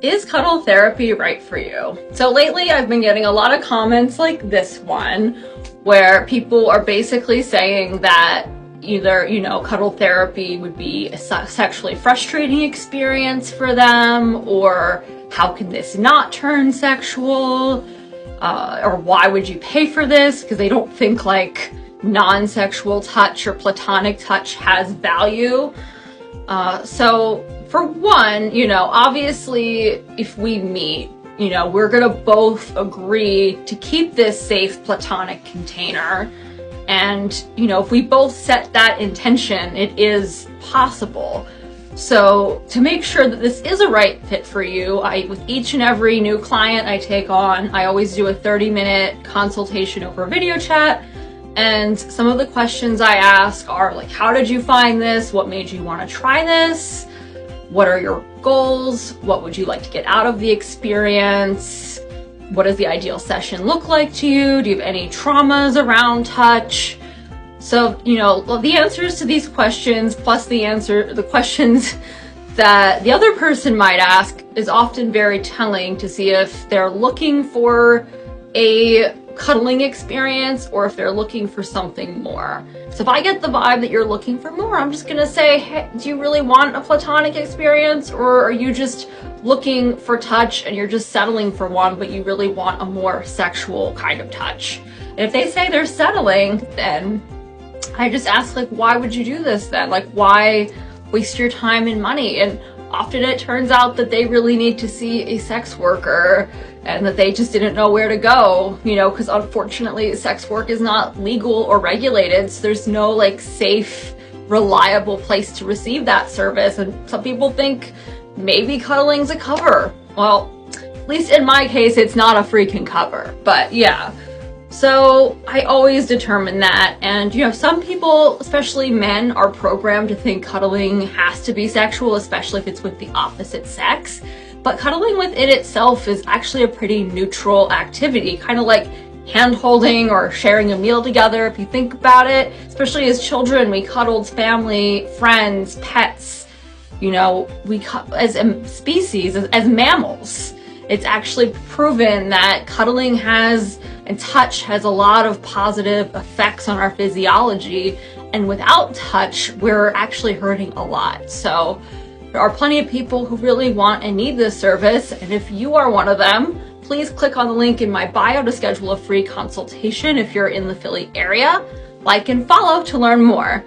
Is cuddle therapy right for you? So lately I've been getting a lot of comments like this one where people are basically saying that either, cuddle therapy would be a sexually frustrating experience for them, or how can this not turn sexual? Or why would you pay for this? Because they don't think like non-sexual touch or platonic touch has value. So for one, obviously if we meet, we're gonna both agree to keep this safe platonic container. And, if we both set that intention, it is possible. So to make sure that this is a right fit for you, with each and every new client I take on, I always do a 30-minute consultation over video chat. And some of the questions I ask are like, how did you find this? What made you want to try this? What are your goals? What would you like to get out of the experience? What does the ideal session look like to you? Do you have any traumas around touch? So, the answers to these questions, plus the questions that the other person might ask, is often very telling to see if they're looking for a cuddling experience or if they're looking for something more. So if I get the vibe that you're looking for more, I'm just gonna say, hey, do you really want a platonic experience, or are you just looking for touch and you're just settling for one, but you really want a more sexual kind of touch? And if they say they're settling, then I just ask, like, why would you do this then? Like, why waste your time and money? And often it turns out that they really need to see a sex worker and that they just didn't know where to go, because unfortunately sex work is not legal or regulated. So there's no like safe, reliable place to receive that service. And some people think maybe cuddling's a cover. Well, at least in my case, it's not a freaking cover, but yeah. So I always determine that. And, some people, especially men, are programmed to think cuddling has to be sexual, especially if it's with the opposite sex. But cuddling with it itself is actually a pretty neutral activity, kind of like hand-holding or sharing a meal together. If you think about it, especially as children, we cuddled family, friends, pets, as a species, as mammals. It's actually proven that cuddling and touch has a lot of positive effects on our physiology, and without touch, we're actually hurting a lot. So there are plenty of people who really want and need this service, and if you are one of them, please click on the link in my bio to schedule a free consultation if you're in the Philly area. Like and follow to learn more.